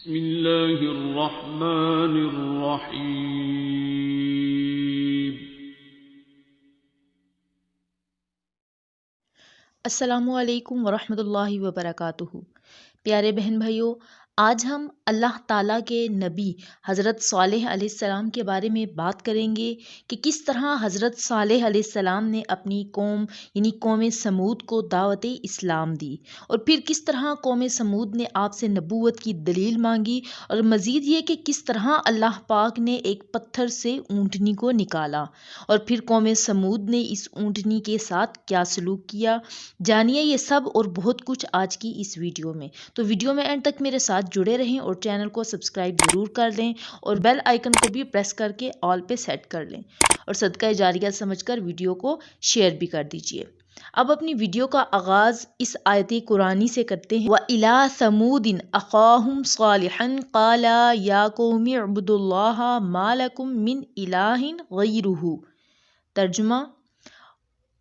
بسم الله الرحمن الرحيم. السلام علیکم ورحمۃ اللہ وبرکاتہ۔ پیارے بہن بھائیوں، آج ہم اللہ تعالیٰ کے نبی حضرت صالح علیہ السلام کے بارے میں بات کریں گے کہ کس طرح حضرت صالح علیہ السلام نے اپنی قوم یعنی قوم سمود کو دعوت اسلام دی، اور پھر کس طرح قوم سمود نے آپ سے نبوت کی دلیل مانگی، اور مزید یہ کہ کس طرح اللہ پاک نے ایک پتھر سے اونٹنی کو نکالا، اور پھر قوم سمود نے اس اونٹنی کے ساتھ کیا سلوک کیا۔ جانیے یہ سب اور بہت کچھ آج کی اس ویڈیو میں۔ تو ویڈیو میں اینڈ تک میرے ساتھ جڑے رہیں اور چینل کو سبسکرائب ضرور کر لیں، اور بیل آئیکن کو بھی پریس کر کے آل پہ سیٹ کر لیں، اور صدقہ جاریہ سمجھ کر ویڈیو کو شیئر بھی کر دیجیے۔ اب اپنی ویڈیو کا آغاز اس آیت قرآنی سے کرتے ہیں۔ وَإِلَىٰ ثَمُودٍ أَخَاهُمْ صَالِحًا قَالَ يَا قَوْمِ اعْبُدُوا اللَّهَ مَا لَكُم مِّنْ إِلَٰهٍ غَيْرُهُ۔ ترجمہ: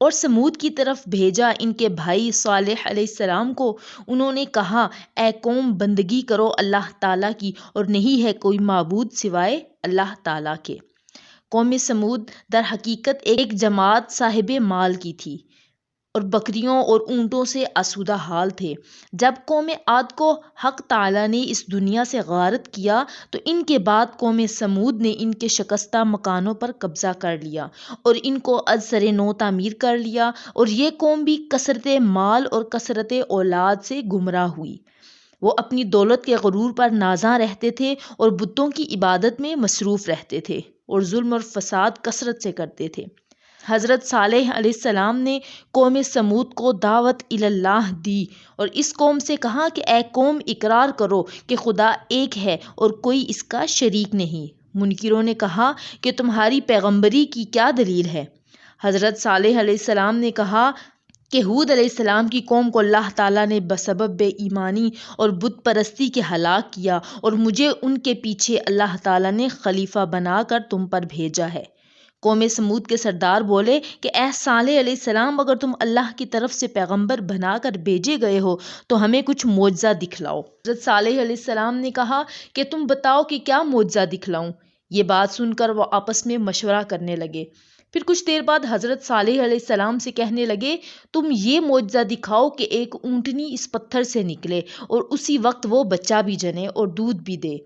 اور سمود کی طرف بھیجا ان کے بھائی صالح علیہ السلام کو، انہوں نے کہا، اے قوم، بندگی کرو اللہ تعالیٰ کی، اور نہیں ہے کوئی معبود سوائے اللہ تعالیٰ کے۔ قوم سمود در حقیقت ایک جماعت صاحب مال کی تھی اور بکریوں اور اونٹوں سے آسودہ حال تھے۔ جب قوم عاد کو حق تعالیٰ نے اس دنیا سے غارت کیا تو ان کے بعد قوم سمود نے ان کے شکستہ مکانوں پر قبضہ کر لیا اور ان کو از سر نو تعمیر کر لیا، اور یہ قوم بھی کثرت مال اور کثرت اولاد سے گمراہ ہوئی۔ وہ اپنی دولت کے غرور پر نازاں رہتے تھے اور بتوں کی عبادت میں مصروف رہتے تھے، اور ظلم اور فساد کثرت سے کرتے تھے۔ حضرت صالح علیہ السلام نے قوم سمود کو دعوت اللہ دی اور اس قوم سے کہا کہ اے قوم، اقرار کرو کہ خدا ایک ہے اور کوئی اس کا شریک نہیں۔ منکروں نے کہا کہ تمہاری پیغمبری کی کیا دلیل ہے؟ حضرت صالح علیہ السلام نے کہا کہ ہود علیہ السلام کی قوم کو اللہ تعالیٰ نے بسبب بے ایمانی اور بت پرستی کے ہلاک کیا، اور مجھے ان کے پیچھے اللہ تعالیٰ نے خلیفہ بنا کر تم پر بھیجا ہے۔ قوم سمود کے سردار بولے کہ اے صالح علیہ السلام، اگر تم اللہ کی طرف سے پیغمبر بنا کر بھیجے گئے ہو تو ہمیں کچھ معجزہ دکھلاؤ۔ حضرت صالح علیہ السلام نے کہا کہ تم بتاؤ کہ کیا معجزہ دکھلاؤں۔ یہ بات سن کر وہ آپس میں مشورہ کرنے لگے۔ پھر کچھ دیر بعد حضرت صالح علیہ السلام سے کہنے لگے، تم یہ معجزہ دکھاؤ کہ ایک اونٹنی اس پتھر سے نکلے اور اسی وقت وہ بچہ بھی جنے اور دودھ بھی دے،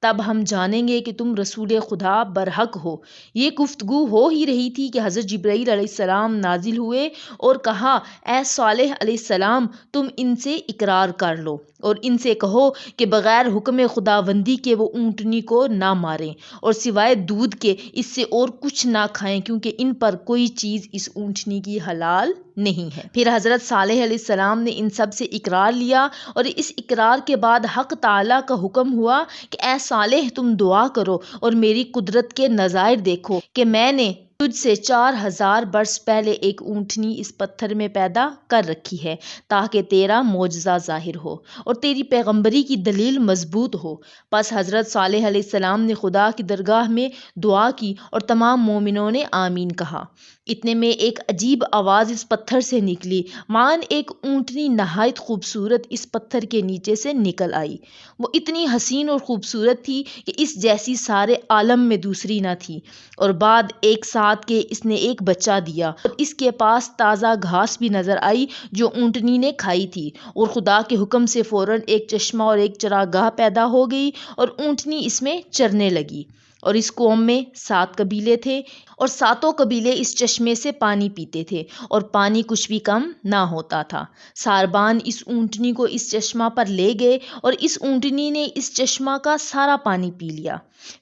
تب ہم جانیں گے کہ تم رسول خدا برحق ہو۔ یہ گفتگو ہو ہی رہی تھی کہ حضرت جبرائیل علیہ السلام نازل ہوئے اور کہا، اے صالح علیہ السلام، تم ان سے اقرار کر لو اور ان سے کہو کہ بغیر حکم خداوندی کے وہ اونٹنی کو نہ ماریں، اور سوائے دودھ کے اس سے اور کچھ نہ کھائیں، کیونکہ ان پر کوئی چیز اس اونٹنی کی حلال نہیں ہے۔ پھر حضرت صالح علیہ السلام نے ان سب سے اقرار لیا، اور اس اقرار کے بعد حق تعالیٰ کا حکم ہوا کہ اے صالح، تم دعا کرو اور میری قدرت کے نظائر دیکھو کہ میں نے تجھ سے 4000 برس پہلے ایک اونٹنی اس پتھر میں پیدا کر رکھی ہے تاکہ تیرا معجزہ ظاہر ہو اور تیری پیغمبری کی دلیل مضبوط ہو۔ پس حضرت صالح علیہ السلام نے خدا کی درگاہ میں دعا کی اور تمام مومنوں نے آمین کہا۔ اتنے میں ایک عجیب آواز اس پتھر سے نکلی، مان ایک اونٹنی نہایت خوبصورت اس پتھر کے نیچے سے نکل آئی۔ وہ اتنی حسین اور خوبصورت تھی کہ اس جیسی سارے عالم میں دوسری نہ تھی، اور بعد ایک ساتھ کے اس نے ایک بچہ دیا، اور اس کے پاس تازہ گھاس بھی نظر آئی جو اونٹنی نے کھائی تھی، اور خدا کے حکم سے فوراً ایک چشمہ اور ایک چراگاہ پیدا ہو گئی اور اونٹنی اس میں چرنے لگی۔ اور اس قوم میں 7 قبیلے تھے، اور 7 قبیلے اس چشمے سے پانی پیتے تھے، اور پانی کچھ بھی کم نہ ہوتا تھا۔ ساربان اس اونٹنی کو اس چشمہ پر لے گئے اور اس اونٹنی نے اس چشمہ کا سارا پانی پی لیا۔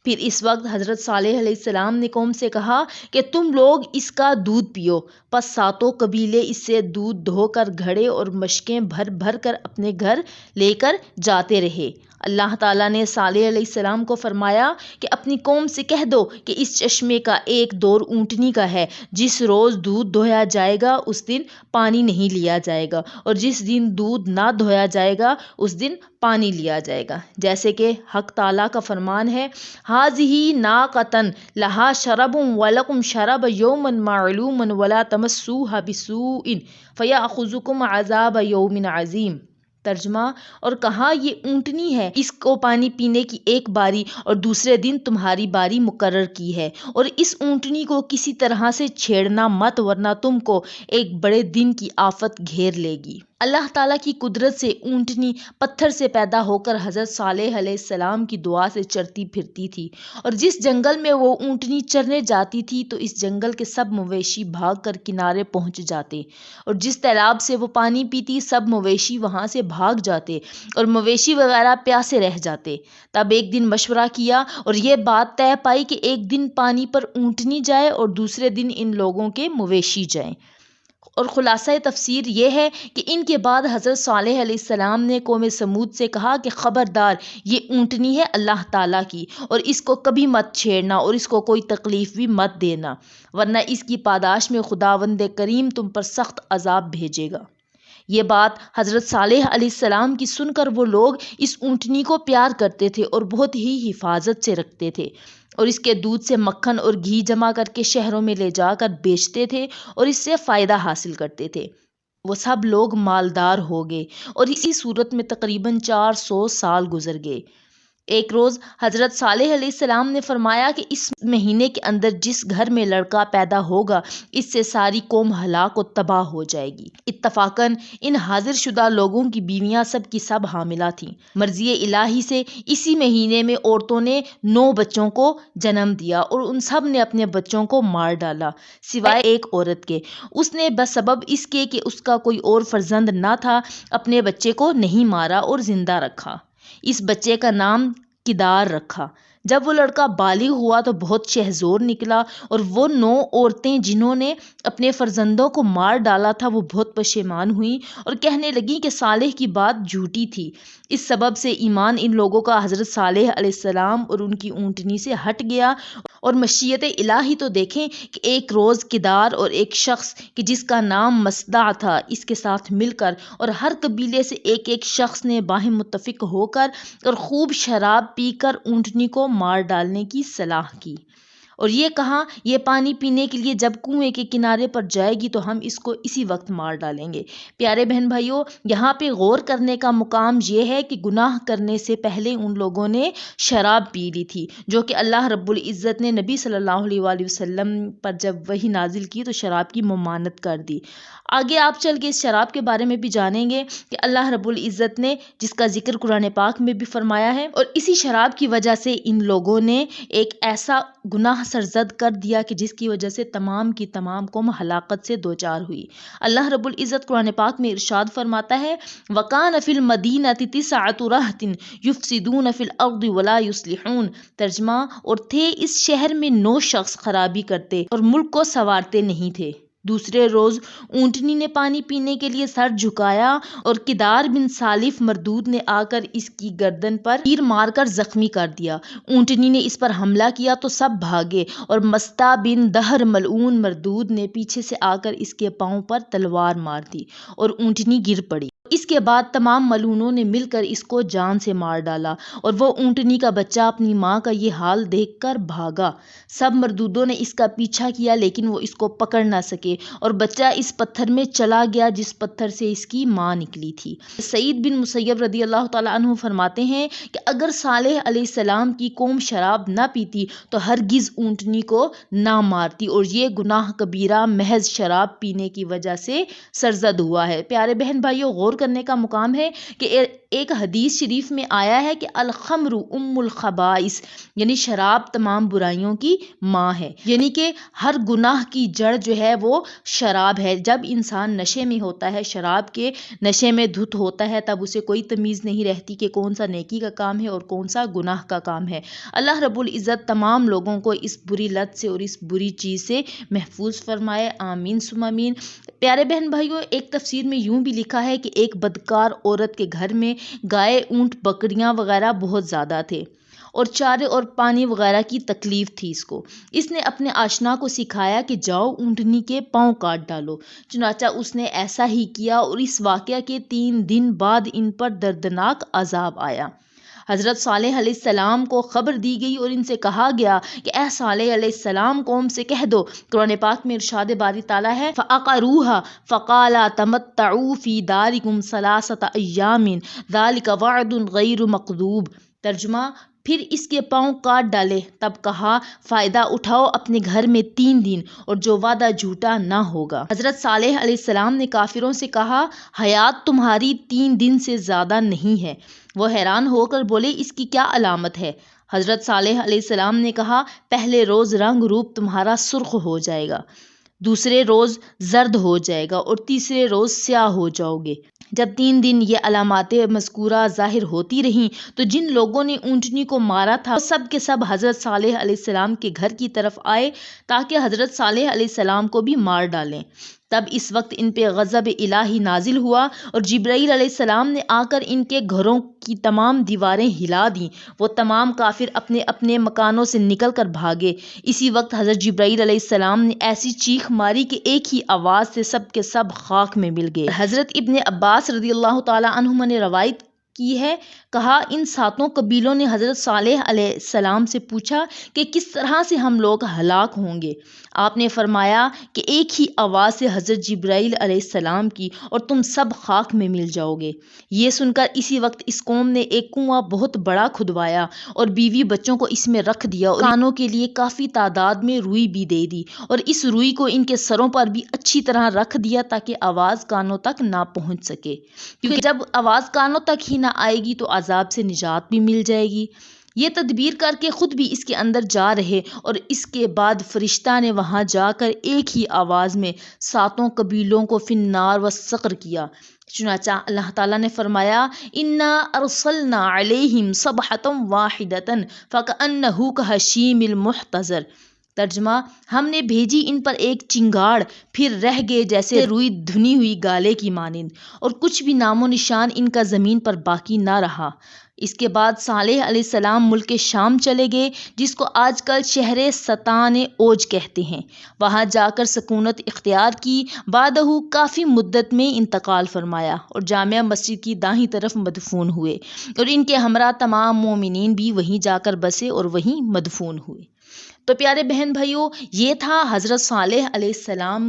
پھر اس وقت حضرت صالح علیہ السلام نے قوم سے کہا کہ تم لوگ اس کا دودھ پیو۔ پس 7 قبیلے اس سے دودھ دھو کر گھڑے اور مشکیں بھر بھر کر اپنے گھر لے کر جاتے رہے۔ اللہ تعالیٰ نے صالح علیہ السلام کو فرمایا کہ اپنی قوم سے کہہ دو کہ اس چشمے کا ایک دور اونٹنی کا ہے، جس روز دودھ دھویا جائے گا اس دن پانی نہیں لیا جائے گا، اور جس دن دودھ نہ دھویا جائے گا اس دن پانی لیا جائے گا، جیسے کہ حق تعالیٰ کا فرمان ہے، ہَٰذِهِ نَاقَةٌ لَهَا شَرَبٌ وَلَكُمْ شَرَبَ يَوْمٍ مَّعْلُومٍ وَلَا تَمَسُّوهَا بِسُوءٍ فَيَأْخُذَكُمْ عَذَابُ يَوْمٍ عَظِيمٍ۔ ترجمہ: اور کہا یہ اونٹنی ہے، اس کو پانی پینے کی ایک باری اور دوسرے دن تمہاری باری مقرر کی ہے، اور اس اونٹنی کو کسی طرح سے چھیڑنا مت ورنہ تم کو ایک بڑے دن کی آفت گھیر لے گی۔ اللہ تعالیٰ کی قدرت سے اونٹنی پتھر سے پیدا ہو کر حضرت صالح علیہ السلام کی دعا سے چرتی پھرتی تھی، اور جس جنگل میں وہ اونٹنی چرنے جاتی تھی تو اس جنگل کے سب مویشی بھاگ کر کنارے پہنچ جاتے، اور جس تالاب سے وہ پانی پیتی سب مویشی وہاں سے بھاگ جاتے اور مویشی وغیرہ پیاسے رہ جاتے۔ تب ایک دن مشورہ کیا اور یہ بات طے پائی کہ ایک دن پانی پر اونٹنی جائے اور دوسرے دن ان لوگوں کے مویشی جائیں۔ اور خلاصہ تفسیر یہ ہے کہ ان کے بعد حضرت صالح علیہ السلام نے قوم سمود سے کہا کہ خبردار، یہ اونٹنی ہے اللہ تعالیٰ کی، اور اس کو کبھی مت چھیڑنا اور اس کو کوئی تکلیف بھی مت دینا، ورنہ اس کی پاداش میں خداوند کریم تم پر سخت عذاب بھیجے گا۔ یہ بات حضرت صالح علیہ السلام کی سن کر وہ لوگ اس اونٹنی کو پیار کرتے تھے اور بہت ہی حفاظت سے رکھتے تھے، اور اس کے دودھ سے مکھن اور گھی جمع کر کے شہروں میں لے جا کر بیچتے تھے اور اس سے فائدہ حاصل کرتے تھے۔ وہ سب لوگ مالدار ہو گئے اور اسی صورت میں تقریباً 400 سال گزر گئے۔ ایک روز حضرت صالح علیہ السلام نے فرمایا کہ اس مہینے کے اندر جس گھر میں لڑکا پیدا ہوگا اس سے ساری قوم ہلاک و تباہ ہو جائے گی۔ اتفاقاً ان حاضر شدہ لوگوں کی بیویاں سب کی سب حاملہ تھیں۔ مرضی الہی سے اسی مہینے میں عورتوں نے 9 بچوں کو جنم دیا اور ان سب نے اپنے بچوں کو مار ڈالا سوائے ایک عورت کے۔ اس نے بسبب اس کے کہ اس کا کوئی اور فرزند نہ تھا اپنے بچے کو نہیں مارا اور زندہ رکھا۔ اس بچے کا نام کدار رکھا۔ جب وہ لڑکا بالغ ہوا تو بہت شہزور نکلا، اور وہ 9 عورتیں جنہوں نے اپنے فرزندوں کو مار ڈالا تھا وہ بہت پشیمان ہوئیں اور کہنے لگیں کہ صالح کی بات جھوٹی تھی۔ اس سبب سے ایمان ان لوگوں کا حضرت صالح علیہ السلام اور ان کی اونٹنی سے ہٹ گیا۔ اور مشیت الہی تو دیکھیں کہ ایک روز کدار اور ایک شخص کہ جس کا نام مصدع تھا اس کے ساتھ مل کر، اور ہر قبیلے سے ایک شخص نے باہم متفق ہو کر اور خوب شراب پی کر اونٹنی کو مار ڈالنے کی صلاح کی، اور یہ کہا یہ پانی پینے کے لیے جب کنویں کے کنارے پر جائے گی تو ہم اس کو اسی وقت مار ڈالیں گے۔ پیارے بہن بھائیوں، یہاں پہ غور کرنے کا مقام یہ ہے کہ گناہ کرنے سے پہلے ان لوگوں نے شراب پی لی تھی، جو کہ اللہ رب العزت نے نبی صلی اللہ علیہ وآلہ وسلم پر جب وحی نازل کی تو شراب کی ممانعت کر دی۔ آگے آپ چل کے اس شراب کے بارے میں بھی جانیں گے کہ اللہ رب العزت نے جس کا ذکر قرآن پاک میں بھی فرمایا ہے، اور اسی شراب کی وجہ سے ان لوگوں نے ایک ایسا گناہ سرزد کر دیا کہ جس کی وجہ سے تمام کی تمام قوم ہلاکت سے دوچار ہوئی۔ اللہ رب العزت قرآن پاک میں ارشاد فرماتا ہے وَقَانَ فِي الْمَدِينَةِ تِسْعَةُ رَهْطٍ يُفْسِدُونَ فِي الْأَرْضِ وَلَا يُصْلِحُونَ۔ ترجمہ: اور تھے اس شہر میں 9 شخص خرابی کرتے اور ملک کو سنوارتے نہیں تھے۔ دوسرے روز اونٹنی نے پانی پینے کے لیے سر جھکایا اور کدار بن سالف مردود نے آ کر اس کی گردن پر تیر مار کر زخمی کر دیا۔ اونٹنی نے اس پر حملہ کیا تو سب بھاگے، اور مصطع بن دہر ملعون مردود نے پیچھے سے آ کر اس کے پاؤں پر تلوار مار دی اور اونٹنی گر پڑی۔ اس کے بعد تمام ملعونوں نے مل کر اس کو جان سے مار ڈالا، اور وہ اونٹنی کا بچہ اپنی ماں کا یہ حال دیکھ کر بھاگا۔ سب مردودوں نے اس کا پیچھا کیا لیکن وہ اس کو پکڑ نہ سکے، اور بچہ اس پتھر میں چلا گیا جس پتھر سے اس کی ماں نکلی تھی۔ سعید بن مسیب رضی اللہ تعالیٰ عنہ فرماتے ہیں کہ اگر صالح علیہ السلام کی قوم شراب نہ پیتی تو ہرگز اونٹنی کو نہ مارتی، اور یہ گناہ کبیرہ محض شراب پینے کی وجہ سے سرزد ہوا ہے۔ پیارے بہن بھائیوں، غور کرنے کا مقام ہے کہ ایک حدیث شریف میں آیا ہے کہ الخمر ام الخبائث، یعنی شراب تمام برائیوں کی ماں ہے، یعنی کہ ہر گناہ کی جڑ جو ہے وہ شراب ہے۔ جب انسان نشے میں ہوتا ہے، شراب کے نشے میں دھت ہوتا ہے، تب اسے کوئی تمیز نہیں رہتی کہ کون سا نیکی کا کام ہے اور کون سا گناہ کا کام ہے۔ اللہ رب العزت تمام لوگوں کو اس بری لت سے اور اس بری چیز سے محفوظ فرمائے، آمین ثم آمین۔ پیارے بہن بھائیوں، ایک تفسیر میں یوں بھی لکھا ہے کہ ایک بدکار عورت کے گھر میں گائے، اونٹ، بکریاں وغیرہ بہت زیادہ تھے، اور چارے اور پانی وغیرہ کی تکلیف تھی اس کو۔ اس نے اپنے آشنا کو سکھایا کہ جاؤ اونٹنی کے پاؤں کاٹ ڈالو۔ چنانچہ اس نے ایسا ہی کیا، اور اس واقعہ کے 3 دن بعد ان پر دردناک عذاب آیا۔ حضرت صالح علیہ السلام کو خبر دی گئی اور ان سے کہا گیا کہ اے صالح علیہ السلام قوم سے کہہ دو، قرآن پاک میں ارشاد باری تعالیٰ ہے فَأَقَرُوهَا فَقَالَا تَمَتَّعُوا فِي دَارِكُمْ ثَلَاثَةَ أَيَّامٍ ذَلِكَ وَعْدٌ غَيْرُ مَكْذُوبٍ۔ ترجمہ، پھر اس کے پاؤں کاٹ ڈالے، تب کہا فائدہ اٹھاؤ اپنے گھر میں 3 دن، اور جو وعدہ جھوٹا نہ ہوگا۔ حضرت صالح علیہ السلام نے کافروں سے کہا حیات تمہاری 3 دن سے زیادہ نہیں ہے۔ وہ حیران ہو کر بولے اس کی کیا علامت ہے؟ حضرت صالح علیہ السلام نے کہا پہلے روز رنگ روپ تمہارا سرخ ہو جائے گا، دوسرے روز زرد ہو جائے گا اور تیسرے روز سیاہ ہو جاؤ گے۔ جب 3 دن یہ علامات مذکورہ ظاہر ہوتی رہیں تو جن لوگوں نے اونٹنی کو مارا تھا وہ سب کے سب حضرت صالح علیہ السلام کے گھر کی طرف آئے تاکہ حضرت صالح علیہ السلام کو بھی مار ڈالیں۔ تب اس وقت ان پہ غضب الہی نازل ہوا اور جبرائیل علیہ السلام نے آ کر ان کے گھروں کی تمام دیواریں ہلا دیں۔ وہ تمام کافر اپنے اپنے مکانوں سے نکل کر بھاگے۔ اسی وقت حضرت جبرائیل علیہ السلام نے ایسی چیخ ماری کہ ایک ہی آواز سے سب کے سب خاک میں مل گئے۔ حضرت ابن عباس رضی اللہ تعالی عنہما نے روایت کی ہے، کہا ان 7 قبیلوں نے حضرت صالح علیہ السلام سے پوچھا کہ کس طرح سے ہم لوگ ہلاک ہوں گے؟ آپ نے فرمایا کہ ایک ہی آواز سے حضرت جبرائیل علیہ السلام کی اور تم سب خاک میں مل جاؤ گے۔ یہ سن کر اسی وقت اس قوم نے ایک کنواں بہت بڑا کھدوایا اور بیوی بچوں کو اس میں رکھ دیا اور کانوں کے لیے کافی تعداد میں روئی بھی دے دی، اور اس روئی کو ان کے سروں پر بھی اچھی طرح رکھ دیا تاکہ آواز کانوں تک نہ پہنچ سکے، کیونکہ جب آواز کانوں تک ہی نہ آئے گی تو عذاب سے نجات بھی مل جائے گی۔ یہ تدبیر کر کے خود بھی اس کے اندر جا رہے اور اس کے بعد فرشتہ نے وہاں جا کر ایک ہی آواز میں 7 قبیلوں کو فی النار وسقر کیا۔ چنانچہ اللہ تعالیٰ نے فرمایا انا ارسلنا علیہم صبحۃ واحدۃ فکأنہ کہشیم المحتضر۔ ترجمہ، ہم نے بھیجی ان پر ایک چنگاڑ، پھر رہ گئے جیسے روئی دھنی ہوئی گالے کی مانند، اور کچھ بھی نام و نشان ان کا زمین پر باقی نہ رہا۔ اس کے بعد صالح علیہ السلام ملک شام چلے گئے جس کو آج کل شہر ستان اوج کہتے ہیں۔ وہاں جا کر سکونت اختیار کی، بعدہ کافی مدت میں انتقال فرمایا اور جامع مسجد کی دائیں طرف مدفون ہوئے، اور ان کے ہمراہ تمام مومنین بھی وہیں جا کر بسے اور وہیں مدفون ہوئے۔ تو پیارے بہن بھائیوں، یہ تھا حضرت صالح علیہ السلام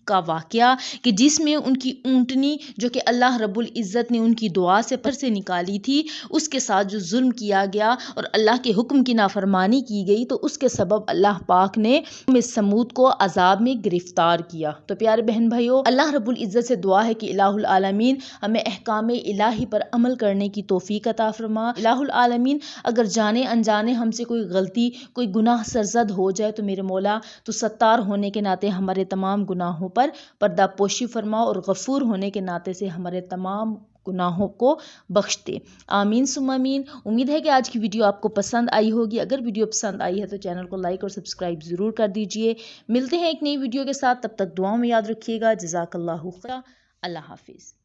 کا واقعہ کہ جس میں ان کی اونٹنی جو کہ اللہ رب العزت نے ان کی دعا سے پر سے نکالی تھی، اس کے ساتھ جو ظلم کیا گیا اور اللہ کے حکم کی نافرمانی کی گئی، تو اس کے سبب اللہ پاک نے سمود کو عذاب میں گرفتار کیا۔ تو پیارے بہن بھائیوں، اللہ رب العزت سے دعا ہے کہ الہ العالمین ہمیں احکام الہی پر عمل کرنے کی توفیق عطا فرما۔ الہ العالمین اگر جانے انجانے ہم سے کوئی غلطی، کوئی گناہ سرزد ہو جائے تو میرے مولا تو ستار ہونے کے ناطے ہمارے تمام گناہوں پر پردہ پوشی فرما، اور غفور ہونے کے ناطے سے ہمارے تمام گناہوں کو بخش دے۔ آمین ثم آمین۔ امید ہے کہ آج کی ویڈیو آپ کو پسند آئی ہوگی۔ اگر ویڈیو پسند آئی ہے تو چینل کو لائک اور سبسکرائب ضرور کر دیجئے۔ ملتے ہیں ایک نئی ویڈیو کے ساتھ، تب تک دعاؤں میں یاد رکھیے گا۔ جزاک اللہ خیر۔ اللہ حافظ۔